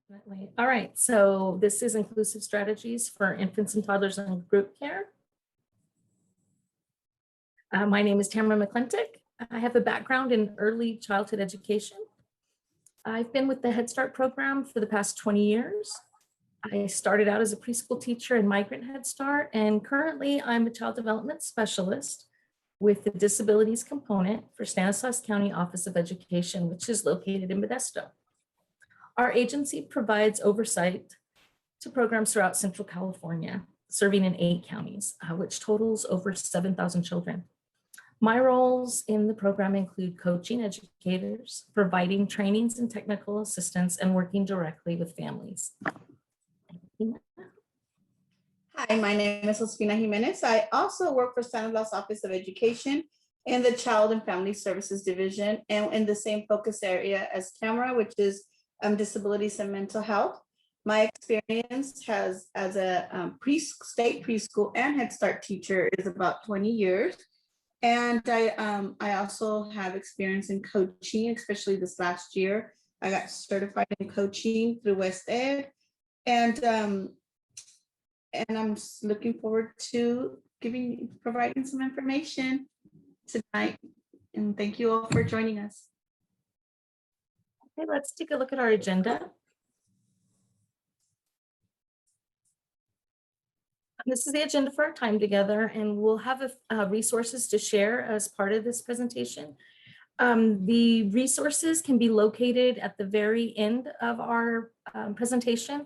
Definitely. All right, so this is inclusive strategies for infants and toddlers in group care. My name is Tamara McClintick. I have a background in early childhood education. I've been with the Head Start program for the past 20 years. I started out as a preschool teacher in Migrant Head Start, and currently I'm a child development specialist with the disabilities component for Stanislaus County Office of Education, which is located in Modesto. Our agency provides oversight to programs throughout Central California, serving in 8 counties, which totals over 7,000 children. My roles in the program include coaching educators, providing trainings and technical assistance, and working directly with families. Hi, my name is Josefina Jimenez. I also work for Stanislaus Office of Education in the Child and Family Services Division and in the same focus area as Tamara, which is disabilities and mental health. My experience has as a state preschool and Head Start teacher is about 20 years. And I also have experience in coaching, especially this last year. I got certified in coaching through West Ed. And I'm just looking forward to providing some information tonight. And thank you all for joining us. Okay, let's take a look at our agenda. This is the agenda for our time together, and we'll have resources to share as part of this presentation. The resources can be located at the very end of our presentation.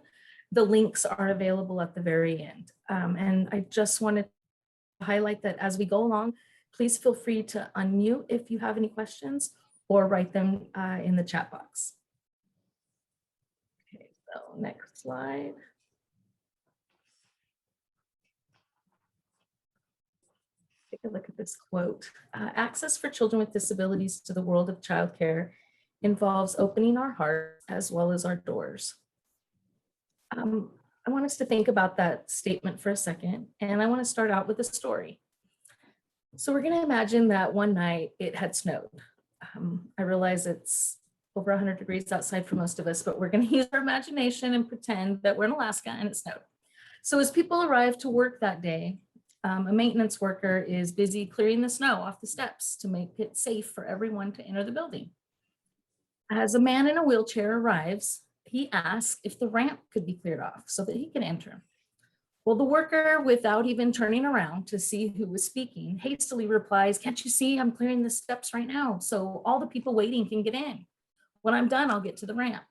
The links are available at the very end. And I just wanted to highlight that as we go along, please feel free to unmute if you have any questions or write them in the chat box. Okay, so next slide. Take a look at this quote. Access for children with disabilities to the world of childcare involves opening our hearts as well as our doors. I want us to think about that statement for a second, and I want to start out with a story. So we're going to imagine that one night it had snowed. I realize it's over 100 degrees outside for most of us, but we're going to use our imagination and pretend that we're in Alaska and it snowed. So as people arrive to work that day, a maintenance worker is busy clearing the snow off the steps to make it safe for everyone to enter the building. As a man in a wheelchair arrives, he asks if the ramp could be cleared off so that he can enter. Well, the worker, without even turning around to see who was speaking, hastily replies, "Can't you see I'm clearing the steps right now so all the people waiting can get in? When I'm done, I'll get to the ramp."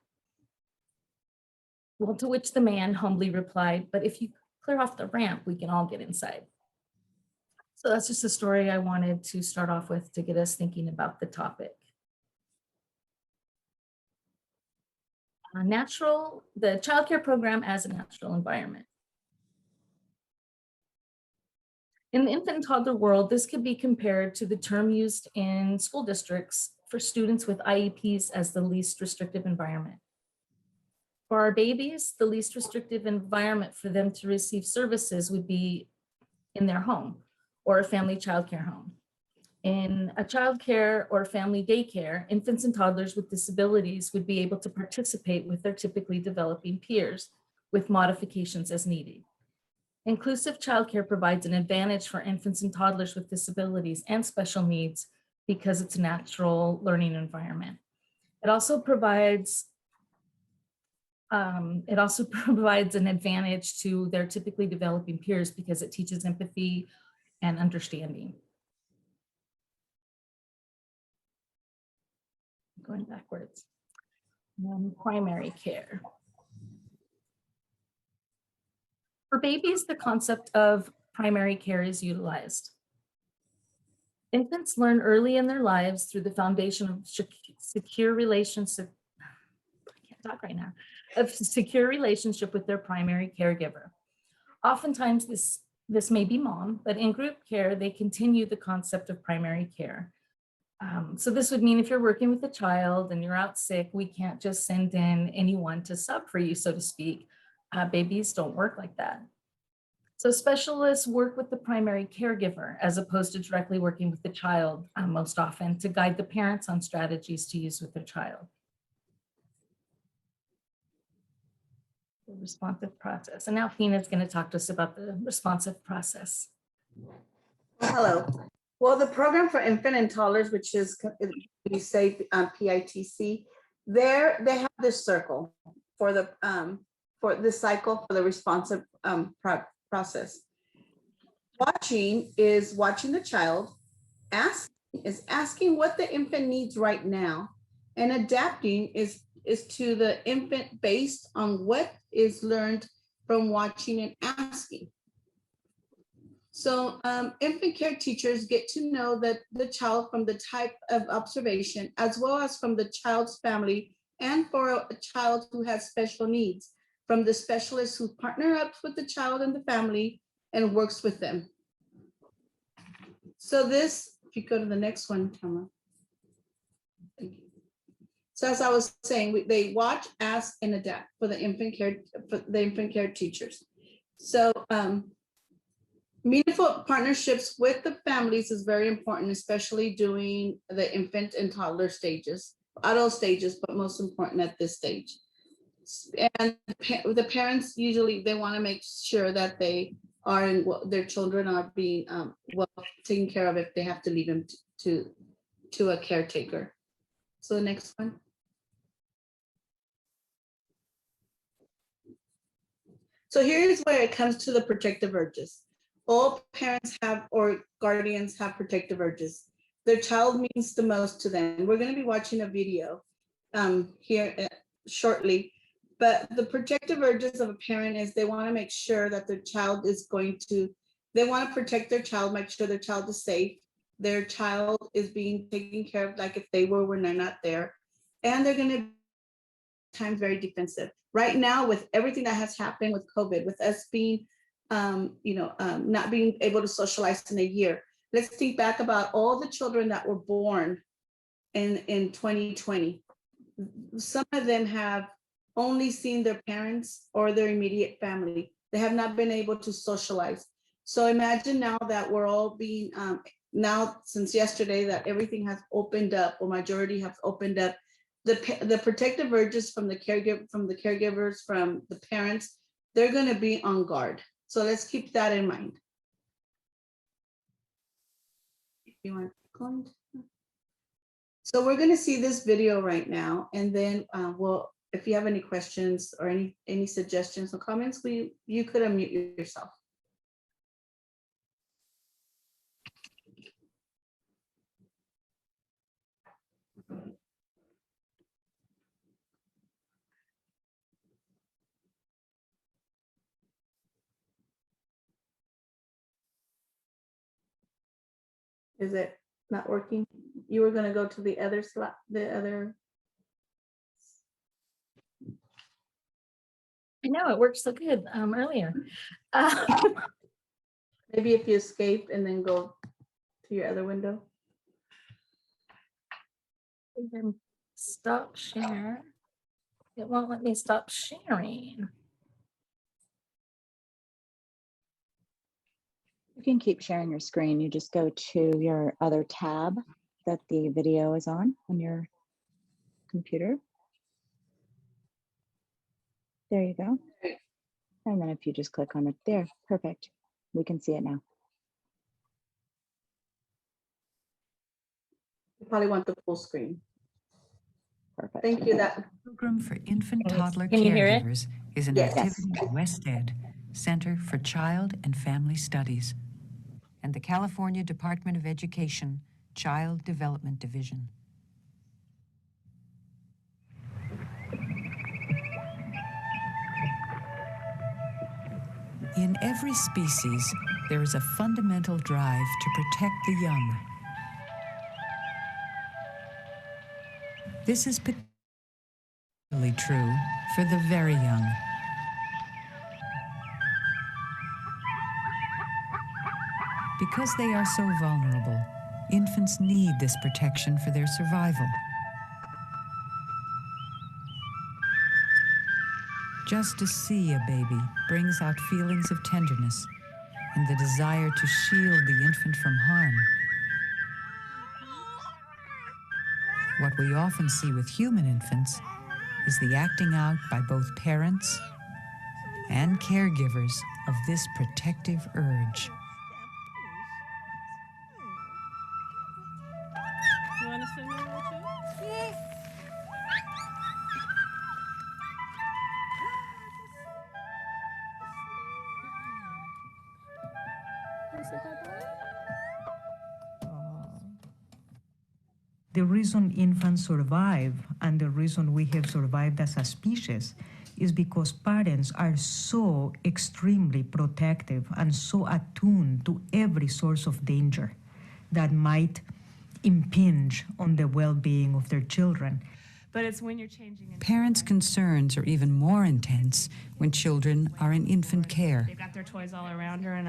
Well, to which the man humbly replied, "But if you clear off the ramp, we can all get inside." So that's just a story I wanted to start off with to get us thinking about the topic. The childcare program as a natural environment. In the infant and toddler world, this could be compared to the term used in school districts for students with IEPs as the least restrictive environment. For our babies, the least restrictive environment for them to receive services would be in their home or a family childcare home. In a childcare or family daycare, infants and toddlers with disabilities would be able to participate with their typically developing peers with modifications as needed. Inclusive childcare provides an advantage for infants and toddlers with disabilities and special needs because it's a natural learning environment. It also provides an advantage to their typically developing peers because it teaches empathy and understanding. Going backwards. Primary care. For babies, the concept of primary care is utilized. Infants learn early in their lives through the foundation of secure relationship with their primary caregiver. Oftentimes this may be mom, but in group care, they continue the concept of primary care. So this would mean if you're working with a child and you're out sick, we can't just send in anyone to sub for you, so to speak. Babies don't work like that. So specialists work with the primary caregiver as opposed to directly working with the child most often to guide the parents on strategies to use with their child. The responsive process. And now Fina's going to talk to us about the responsive process. Hello. Well, the program for infant and toddlers, which is, you say PITC, they have this circle for the cycle for the responsive process. Watching is watching the child, asking what the infant needs right now, and adapting is to the infant based on what is learned from watching and asking. So infant care teachers get to know that the child from the type of observation, as well as from the child's family, and for a child who has special needs, from the specialists who partner up with the child and the family and works with them. So this, if you go to the next one, Tamara. Thank you. So as I was saying, they watch, ask, and adapt for the infant care teachers. So meaningful partnerships with the families is very important, especially during the infant and toddler stages, adult stages, but most important at this stage. And the parents usually, they want to make sure that they are in, their children are being well taken care of if they have to leave them to a caretaker. So the next one. So here's where it comes to the protective urges. All parents have, or guardians have, protective urges. Their child means the most to them. We're going to be watching a video here shortly, but the protective urges of a parent is they want to make sure that their child is they want to protect their child, make sure their child is safe, their child is being taken care of like if they were when they're not there, and they're going to be times very defensive. Right now, with everything that has happened with COVID, with us being not being able to socialize in a year. Let's think back about all the children that were born in 2020. Some of them have only seen their parents or their immediate family. They have not been able to socialize. So imagine now that we're all being, now since yesterday that everything has opened up, or majority have opened up, the protective urges from the caregivers, from the parents, they're going to be on guard. So let's keep that in mind. If you want to go into. So we're going to see this video right now, and then if you have any questions or any suggestions or comments, you could unmute yourself. Is it not working? You were going to go to the other slide, the other. I know it worked so good earlier. Maybe if you escape and then go to your other window. Then stop share. It won't let me stop sharing. You can keep sharing your screen. You just go to your other tab that the video is on your computer. There you go. And then if you just click on it there, perfect. We can see it now. You probably want the full screen. Perfect. Thank you. That Program for Infant Toddler Can you hear it? Caregivers is an Yes. activity at West Ed, Center for Child and Family Studies, and the California Department of Education Child Development Division. In every species, there is a fundamental drive to protect the young. This is particularly true for the very young. Because they are so vulnerable, infants need this protection for their survival. Just to see a baby brings out feelings of tenderness and the desire to shield the infant from harm. What we often see with human infants is the acting out by both parents and caregivers of this protective urge. You want to sit here, Richard? The reason infants survive and the reason we have survived as a species is because parents are so extremely protective and so attuned to every source of danger that might impinge on the well-being of their children. But it's when you're changing. Parents' concerns are even more intense when children are in infant care. They've got their toys all around her, and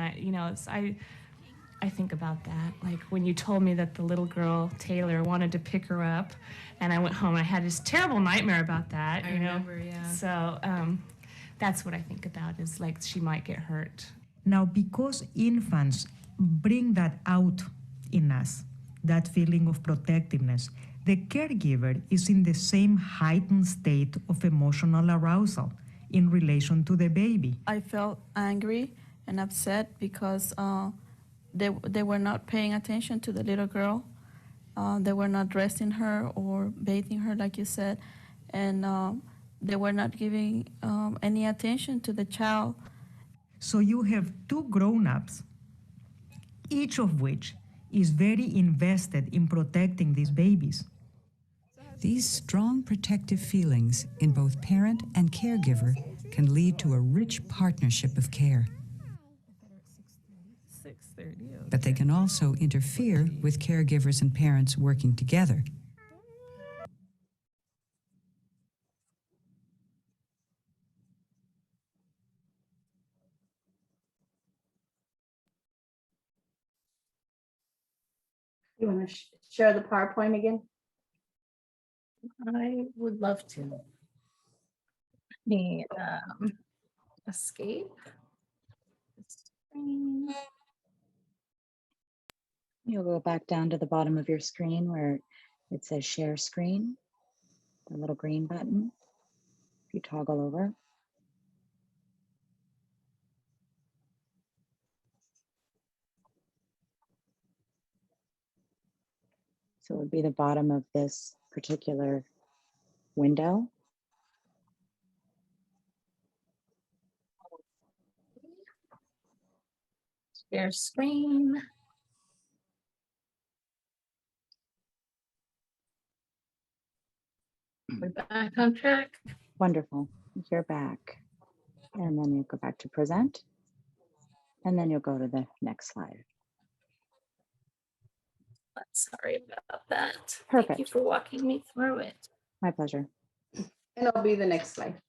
I think about that. Like when you told me that the little girl, Taylor, wanted to pick her up, and I went home, I had this terrible nightmare about that, I remember, yeah. So that's what I think about, is like she might get hurt. Now, because infants bring that out in us, that feeling of protectiveness, the caregiver is in the same heightened state of emotional arousal in relation to the baby. I felt angry and upset because they were not paying attention to the little girl. They were not dressing her or bathing her, like you said, and they were not giving any attention to the child. So you have two grown-ups, each of which is very invested in protecting these babies. These strong protective feelings in both parent and caregiver can lead to a rich partnership of care. 6:30. But they can also interfere with caregivers and parents working together. You want to share the PowerPoint again? I would love to. Let me escape. Screen. You'll go back down to the bottom of your screen where it says share screen, the little green button. If you toggle over. So it would be the bottom of this particular window. Share screen. We're back on track. Wonderful. You're back. And then you go back to present. And then you'll go to the next slide. Sorry about that. Perfect. Thank you for walking me through it. My pleasure. And it'll be the next slide.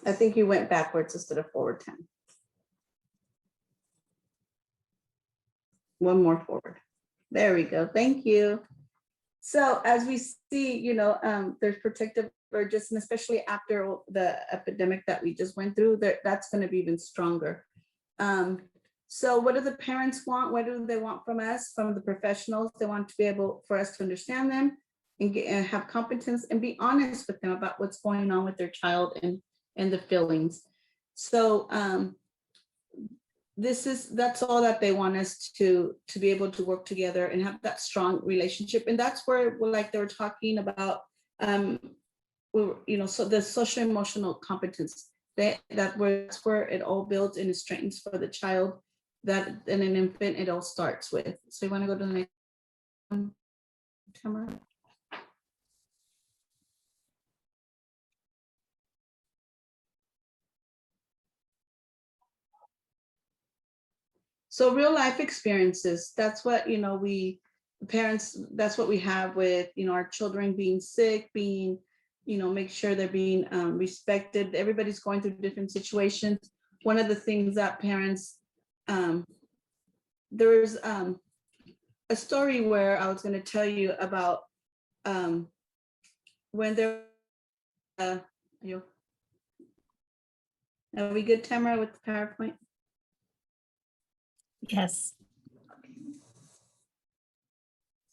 I think you went backwards instead of forward 10. One more forward. There we go. Thank you. So as we see, there's protective urges, and especially after the epidemic that we just went through, that's going to be even stronger. So what do the parents want? What do they want from us, from the professionals? They want to be able for us to understand them and have competence and be honest with them about what's going on with their child and the feelings. So that's all that they want us to be able to work together and have that strong relationship. And that's where, like they were talking about, so the social emotional competence, that's where it all builds and it strengthens for the child, that in an infant it all starts with. So you want to go to the next one, Tamara? So real life experiences, that's what, parents, that's what we have with, our children being sick, being, make sure they're being respected. Everybody's going through different situations. One of the things that parents, there's a story where I was going to tell you about when there, are we good, Tamara, with the PowerPoint? Yes.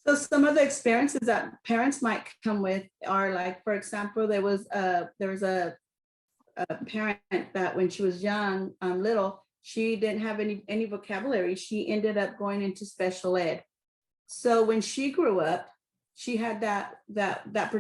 So some of the experiences that parents might come with are like, for example, there was a parent that when she was young, little, she didn't have any vocabulary. She ended up going into special ed. So when she grew up, she had that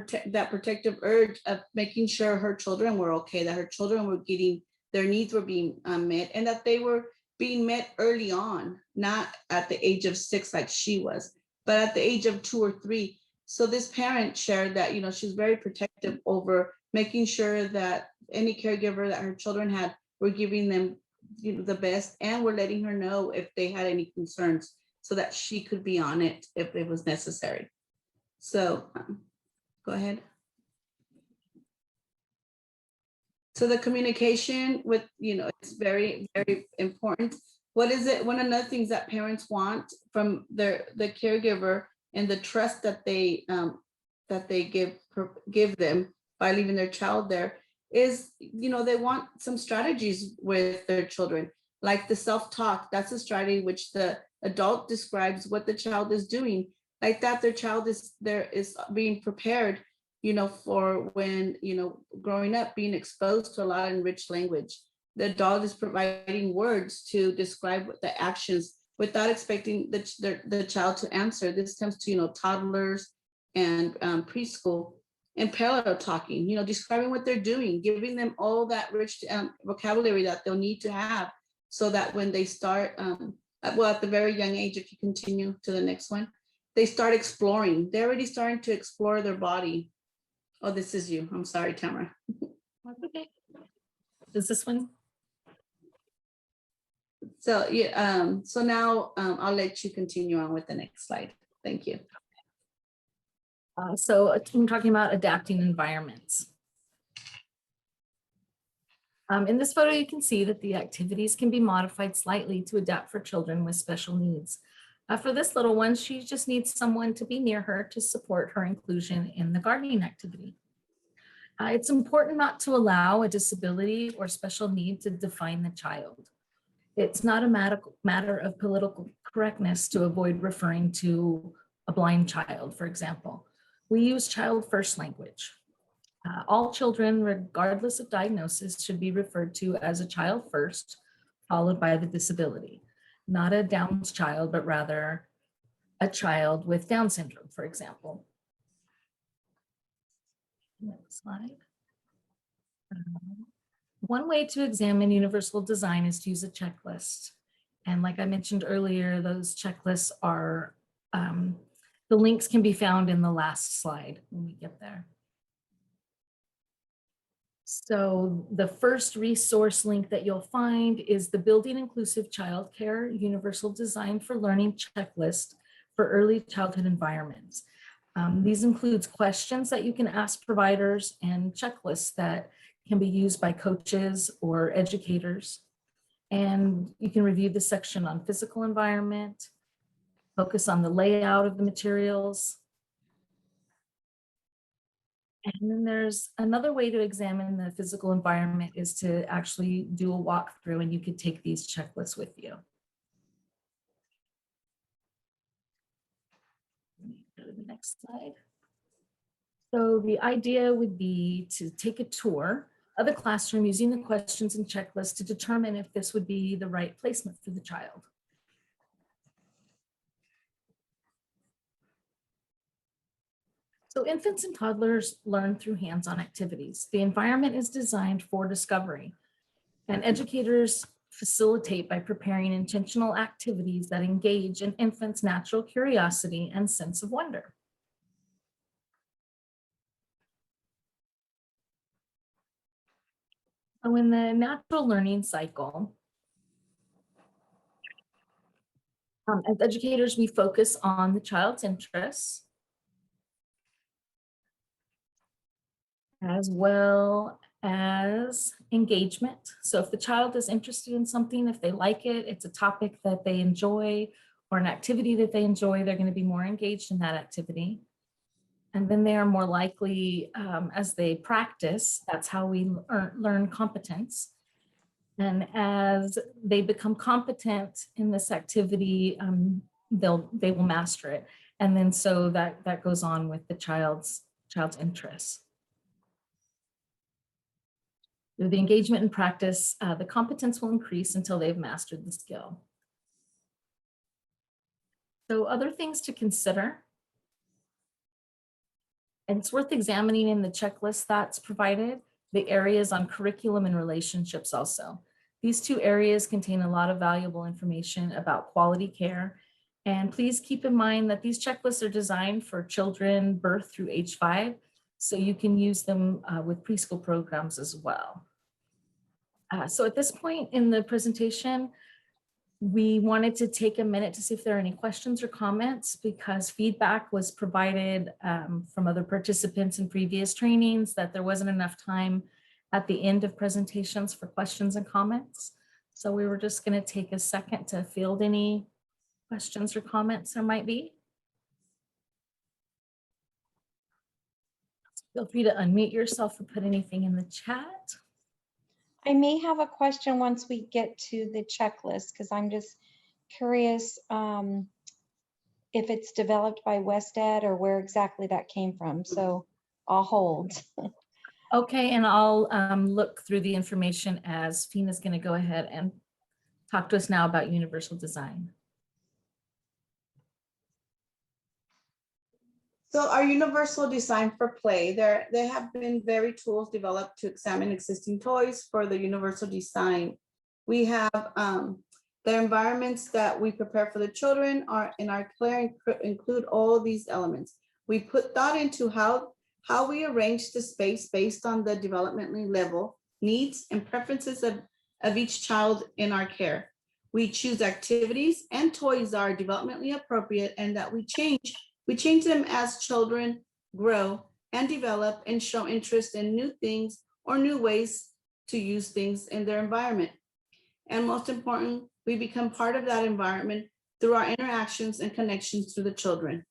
protective urge of making sure her children were okay, that her children were getting their needs were being met, and that they were being met early on, not at the age of 6 like she was, but at the age of 2 or 3. So this parent shared that, she's very protective over making sure that any caregiver that her children had were giving them, the best, and were letting her know if they had any concerns so that she could be on it if it was necessary. So go ahead. So the communication with, it's very, very important. What is it? One of the things that parents want from the caregiver and the trust that they give them by leaving their child there is, they want some strategies with their children, like the self-talk. That's a strategy which the adult describes what the child is doing, like that their child is being prepared, for when, growing up, being exposed to a lot of enriched language. The adult is providing words to describe the actions without expecting the child to answer. This comes to, toddlers and preschool, and parallel talking, describing what they're doing, giving them all that rich vocabulary that they'll need to have so that when they start, at the very young age, if you continue to the next one, they start exploring. They're already starting to explore their body. Oh, this is you. I'm sorry, Tamara. Okay. Is this one? So yeah, so now I'll let you continue on with the next slide. Thank you. So I'm talking about adapting environments. In this photo, you can see that the activities can be modified slightly to adapt for children with special needs. For this little one, she just needs someone to be near her to support her inclusion in the gardening activity. It's important not to allow a disability or special need to define the child. It's not a matter of political correctness to avoid referring to a blind child, for example. We use child first language. All children, regardless of diagnosis, should be referred to as a child first, followed by the disability. Not a Down's child, but rather a child with Down syndrome, for example. Next slide. One way to examine universal design is to use a checklist. And like I mentioned earlier, those checklists are, the links can be found in the last slide when we get there. So the first resource link that you'll find is the Building Inclusive Childcare Universal Design for Learning Checklist for Early Childhood Environments. These includes questions that you can ask providers and checklists that can be used by coaches or educators. And you can review the section on physical environment, focus on the layout of the materials. And then there's another way to examine the physical environment is to actually do a walkthrough, and you could take these checklists with you. Go to the next slide. So the idea would be to take a tour of the classroom using the questions and checklists to determine if this would be the right placement for the child. So infants and toddlers learn through hands-on activities. The environment is designed for discovery, and educators facilitate by preparing intentional activities that engage an infant's natural curiosity and sense of wonder. So in the natural learning cycle, as educators, we focus on the child's interests, as well as engagement. So if the child is interested in something, if they like it, it's a topic that they enjoy or an activity that they enjoy, they're going to be more engaged in that activity. And then they are more likely, as they practice, that's how we learn competence. And as they become competent in this activity, they will master it. And then so that goes on with the child's interests. Through the engagement and practice, the competence will increase until they've mastered the skill. So other things to consider. And it's worth examining in the checklist that's provided, the areas on curriculum and relationships also. These two areas contain a lot of valuable information about quality care. And please keep in mind that these checklists are designed for children birth through age 5, so you can use them with preschool programs as well. So at this point in the presentation, we wanted to take a minute to see if there are any questions or comments, because feedback was provided from other participants in previous trainings that there wasn't enough time at the end of presentations for questions and comments. So we were just going to take a second to field any questions or comments there might be. Feel free to unmute yourself or put anything in the chat. I may have a question once we get to the checklist, because I'm just curious if it's developed by WestEd or where exactly that came from. So I'll hold. Okay, and I'll look through the information as Fina's going to go ahead and talk to us now about universal design. So our universal design for play, there have been various tools developed to examine existing toys for the universal design. We have the environments that we prepare for the children are in our play include all these elements. We put thought into how we arrange the space based on the developmental level, needs, and preferences of each child in our care. We choose activities and toys that are developmentally appropriate and that we change them as children grow and develop and show interest in new things or new ways to use things in their environment. And most important, we become part of that environment through our interactions and connections to the children.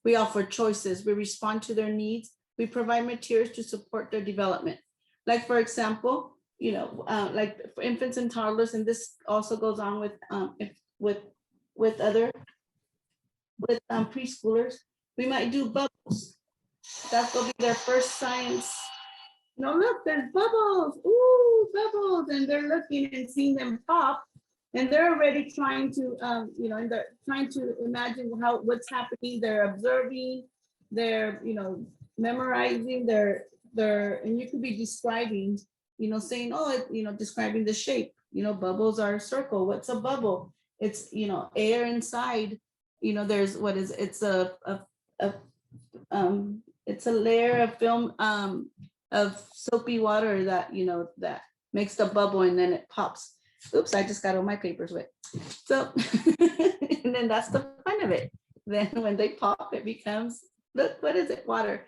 We offer choices, we respond to their needs, we provide materials to support their development. Like for example, like for infants and toddlers, and this also goes on with preschoolers, we might do bubbles. That's gonna be their first science. Look, there's bubbles. Ooh, bubbles, and they're looking and seeing them pop, and they're already trying to, and they're trying to imagine what's happening. They're observing. They're, memorizing. And you could be describing, saying, oh, describing the shape. Bubbles are a circle. What's a bubble? It's air inside. There's it's a layer of film of soapy water that that makes the bubble and then it pops. Oops, I just got all my papers wet. So and then that's the fun of it. Then when they pop, it becomes, look, what is it? Water.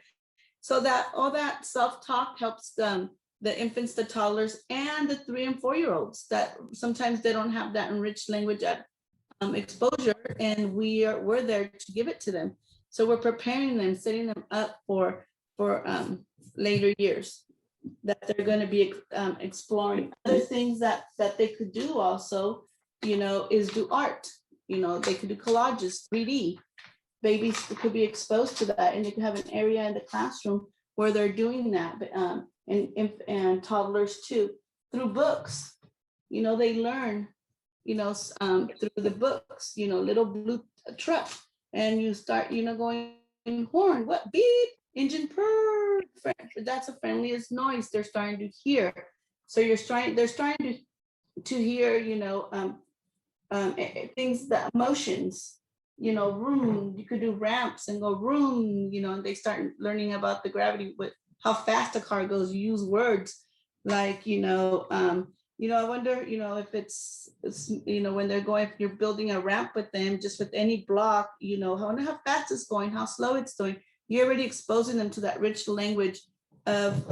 So that all that self-talk helps them, the infants, the toddlers, and the 3 and 4-year-olds that sometimes they don't have that enriched language at exposure, and we're there to give it to them. So we're preparing them, setting them up for later years that they're going to be exploring. Other things that they could do also, is do art. They could do collages, 3D. Babies could be exposed to that, and they could have an area in the classroom where they're doing that. But and toddlers too, through books. They learn. Through the books, little blue truck, and you start, going horn, what beep, engine purr, that's the friendliest noise they're starting to hear. So they're starting to hear, things, the emotions, room, you could do ramps and go room, and they start learning about the gravity, with how fast a car goes. You use words like, I wonder, if it's when they're going, if you're building a ramp with them, just with any block, I wonder how fast it's going, how slow it's going. You're already exposing them to that rich language of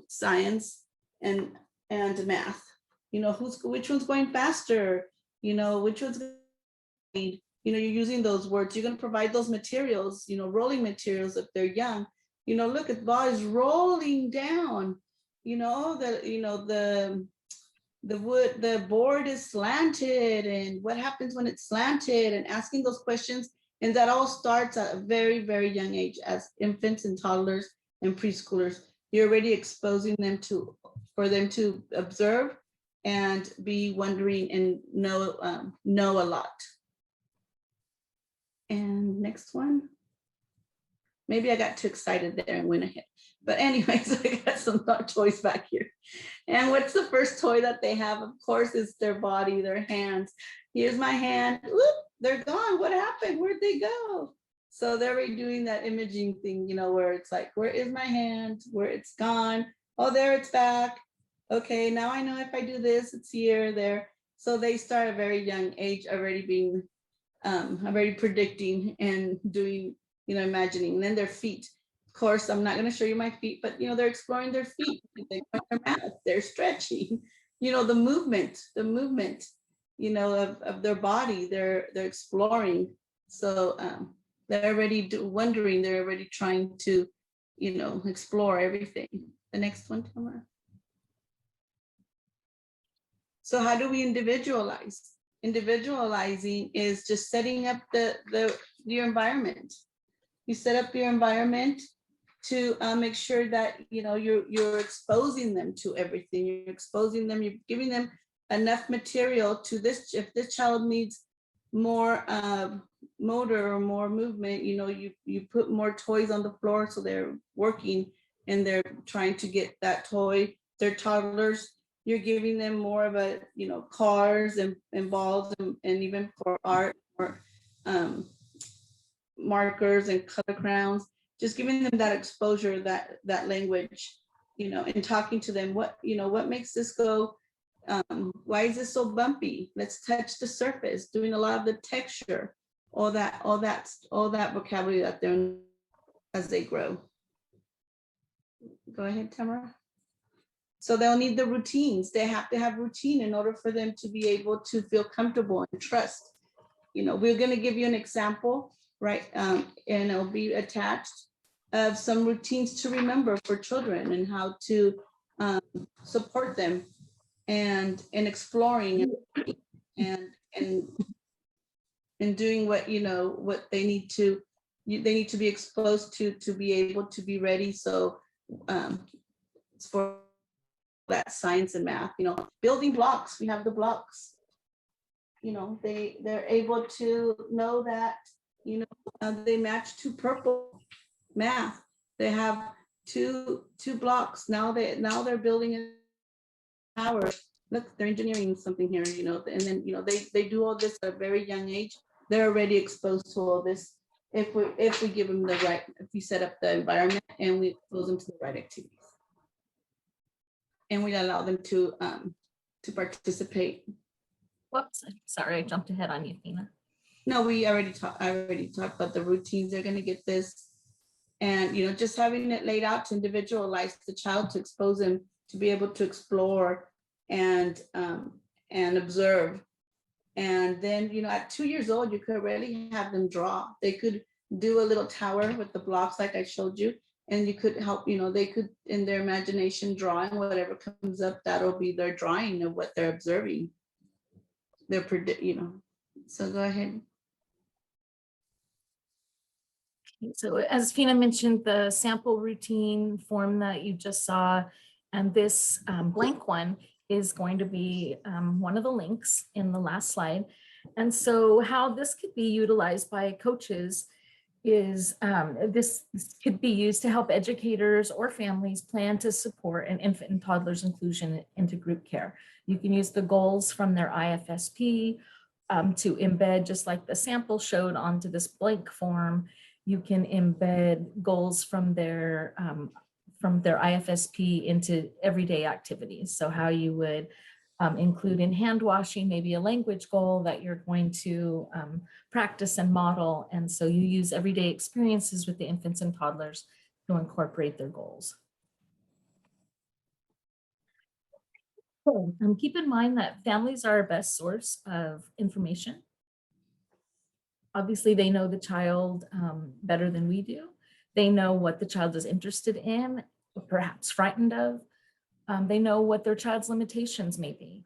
science and math. Which one's going faster? Which one's going, you're using those words. You're going to provide those materials, rolling materials if they're young. Look, at the ball is rolling down. The board is slanted, and what happens when it's slanted, and asking those questions And that all starts at a very, very young age as infants and toddlers and preschoolers. You're already exposing them for them to observe and be wondering and know a lot. And next one. Maybe I got too excited there and went ahead. But anyways, I got some toys back here. And what's the first toy that they have? Of course, is their body, their hands. Here's my hand. Whoop, they're gone. What happened? Where'd they go? So they're already doing that imaging thing, you know, where it's like, where is my hand? Where it's gone. Oh, there it's back. Okay, now I know if I do this, it's here, there. So they start at a very young age already being, already predicting and doing, you know, imagining. And then their feet. Of course, I'm not going to show you my feet, but, you know, they're exploring their feet. They're stretching, you know, the movement, you know, of their body, they're exploring. So they're already wondering, they're already trying to, you know, explore everything. The next one, Tamara. So how do we individualize? Individualizing is just setting up your environment. You set up your environment to make sure that, you know, you're exposing them to everything. You're exposing them, you're giving them enough material to this. If this child needs more motor or more movement, you know, you put more toys on the floor so they're working and they're trying to get that toy. They're toddlers. You're giving them more of a, you know, cars and balls and even for art or markers and color crowns, just giving them that exposure, that language, you know, and talking to them, what, you know, what makes this go, why is this so bumpy? Let's touch the surface, doing a lot of the texture, all that vocabulary that they're as they grow. Go ahead, Tamara. So they'll need the routines. They have to have routine in order for them to be able to feel comfortable and trust. You know, we're going to give you an example, right? And it'll be attached of some routines to remember for children and how to support them and exploring and doing what, you know, what they need to be exposed to be able to be ready. So it's for that science and math, you know, building blocks. We have the blocks, you know, they're able to know that, you know, they match to purple math. They have two blocks. Now they're building a tower. Look, they're engineering something here, you know, and then, you know, they do all this at a very young age. They're already exposed to all this. If we give them the right, if we set up the environment and we expose them to the right activities. And we allow them to participate. Whoops, sorry, I jumped ahead on you, Fina. No, I already talked about the routines. They're going to get this. And, you know, just having it laid out to individualize the child, to expose them to be able to explore and observe. And then, you know, at 2 years old, you could really have them draw. They could do a little tower with the blocks like I showed you. And you could help, you know, they could, in their imagination, drawing whatever comes up, that'll be their drawing of what they're observing. They're you know, so go ahead. So as Fina mentioned, the sample routine form that you just saw, and this blank one is going to be one of the links in the last slide. And so how this could be utilized by coaches is this could be used to help educators or families plan to support an infant and toddler's inclusion into group care. You can use the goals from their IFSP to embed, just like the sample showed, onto this blank form. You can embed goals from their IFSP into everyday activities. So how you would include in hand washing, maybe a language goal that you're going to practice and model. And so you use everyday experiences with the infants and toddlers to incorporate their goals. So, keep in mind that families are our best source of information. Obviously, they know the child better than we do. They know what the child is interested in, or perhaps frightened of. They know what their child's limitations may be.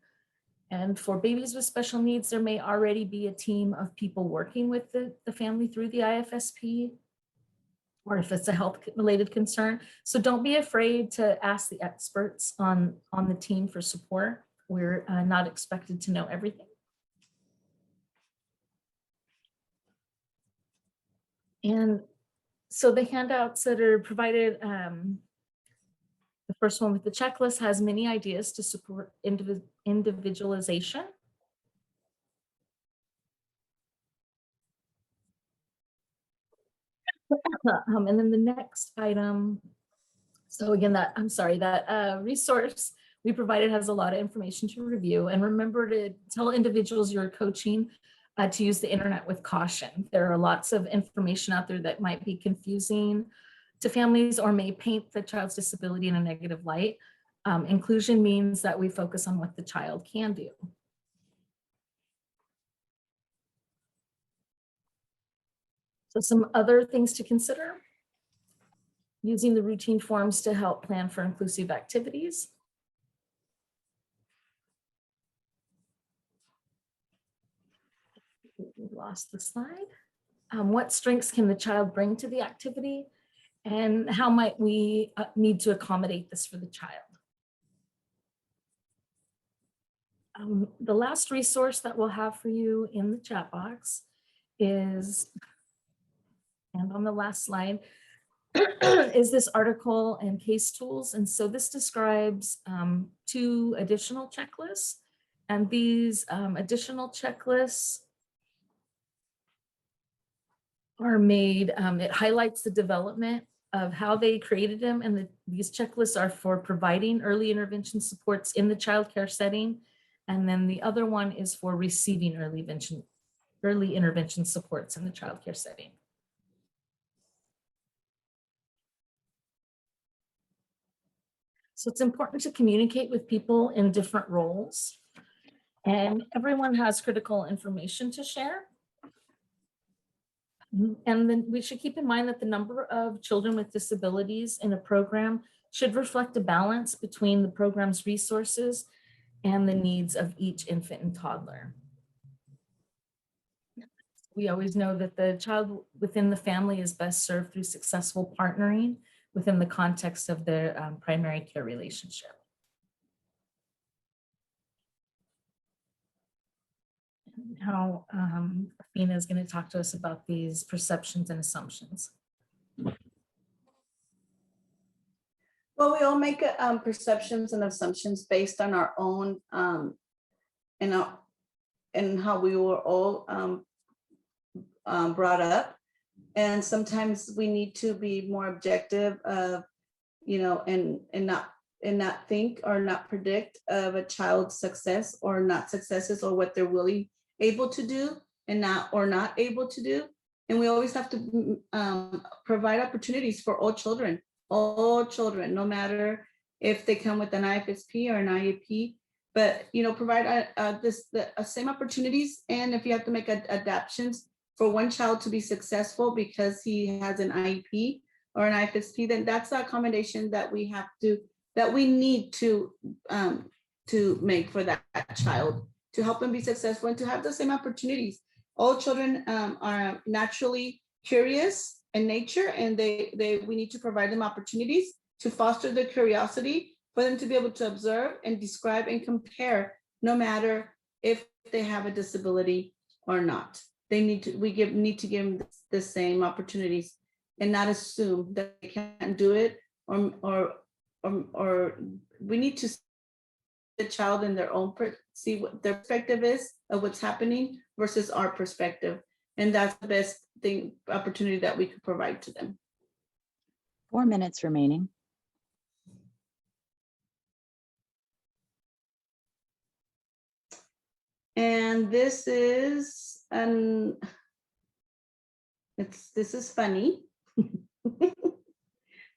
And for babies with special needs, there may already be a team of people working with the family through the IFSP, or if it's a health-related concern. So don't be afraid to ask the experts on the team for support. We're not expected to know everything. And so the handouts that are provided, the first one with the checklist has many ideas to support individualization. And then the next item, so again, that resource we provided has a lot of information to review. And remember to tell individuals you're coaching to use the internet with caution. There are lots of information out there that might be confusing to families or may paint the child's disability in a negative light. Inclusion means that we focus on what the child can do. So some other things to consider: using the routine forms to help plan for inclusive activities. We lost the slide. What strengths can the child bring to the activity? And how might we need to accommodate this for the child? The last resource that we'll have for you in the chat box is, and on the last slide, is this article and case tools. And so this describes 2 additional checklists. And these additional checklists are made, it highlights the development of how they created them. And these checklists are for providing early intervention supports in the childcare setting. And then the other one is for receiving early intervention supports in the childcare setting. So it's important to communicate with people in different roles, and everyone has critical information to share. And then we should keep in mind that the number of children with disabilities in a program should reflect a balance between the program's resources and the needs of each infant and toddler. We always know that the child within the family is best served through successful partnering within the context of their primary care relationship. Now, Athena is going to talk to us about these perceptions and assumptions. Well, we all make perceptions and assumptions based on our own and how we were all brought up. And sometimes we need to be more objective of, and not think or not predict of a child's success or not successes, or what they're really able to do and not able to do. And we always have to provide opportunities for all children, no matter if they come with an IFSP or an IEP, but provide the same opportunities. And if you have to make adaptations for one child to be successful because he has an IEP or an IFSP, then that's the accommodation that we need to make for that child, to help them be successful and to have the same opportunities. All children are naturally curious in nature, and we need to provide them opportunities to foster their curiosity, for them to be able to observe and describe and compare, no matter if they have a disability or not. We need to give them the same opportunities and not assume that they can't do it, or we need to see the child in their own, see what their perspective is of what's happening versus our perspective. And that's the best opportunity that we could provide to them. 4 minutes remaining. And this is this is funny.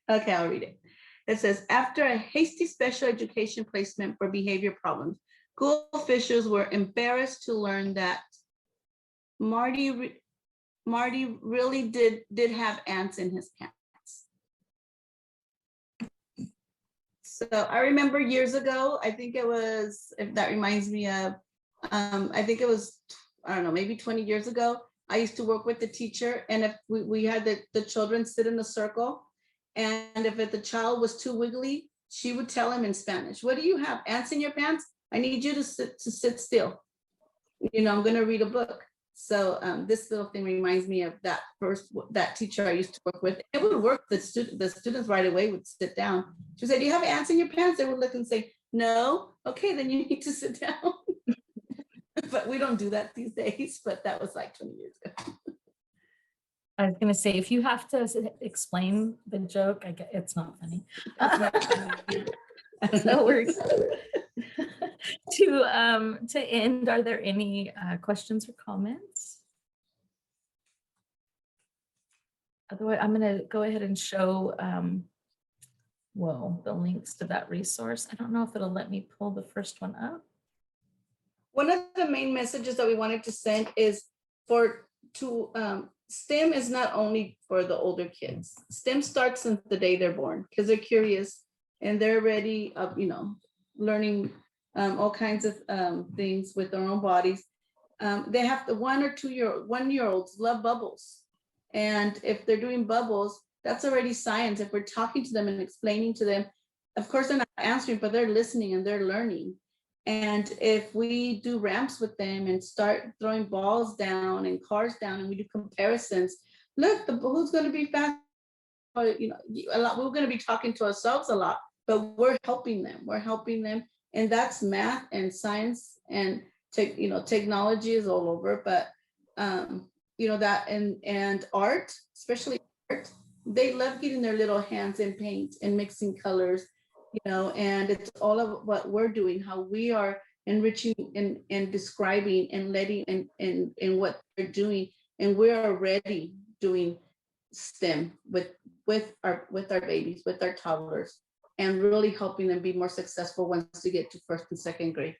Okay, I'll read it. It says, after a hasty special education placement for behavior problems, school officials were embarrassed to learn that Marty really did have ants in his pants. So I remember years ago, I think it was, if that reminds me of I think it was, I don't know, maybe 20 years ago. I used to work with the teacher, and if we had the children sit in a circle, and if the child was too wiggly, she would tell him in Spanish, "What do you have? Ants in your pants? I need you to sit still. You know, I'm going to read a book." So this little thing reminds me of that teacher I used to work with. It would work. The students right away would sit down. She would say, "Do you have ants in your pants?" They would look and say, "No." "Okay, then you need to sit down." But we don't do that these days, but that was like 20 years ago. I was gonna say, if you have to explain the joke, I get it's not funny. No worries. To end, are there any questions or comments? Otherwise, I'm gonna go ahead and show the links to that resource. I don't know if it'll let me pull the first one up. One of the main messages that we wanted to send is STEM is not only for the older kids. STEM starts since the day they're born, because they're curious and they're ready of, learning all kinds of things with their own bodies. They have the 1-year-olds love bubbles. And if they're doing bubbles, that's already science. If we're talking to them and explaining to them, of course they're not answering, but they're listening and they're learning. And if we do ramps with them and start throwing balls down and cars down, and we do comparisons, look, who's going to be fast? We're going to be talking to ourselves a lot, but we're helping them. We're helping them, and that's math and science and technology is all over. But that and art, especially art, they love getting their little hands in paint and mixing colors. And it's all of what we're doing, how we are enriching and describing and letting and what they're doing. And we're already doing STEM with our babies, with our toddlers, and really helping them be more successful once they get to 1st and 2nd grade.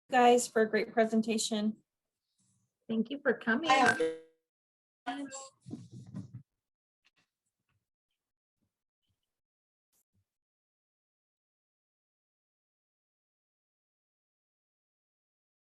Guys, for a great presentation. Thank you for coming.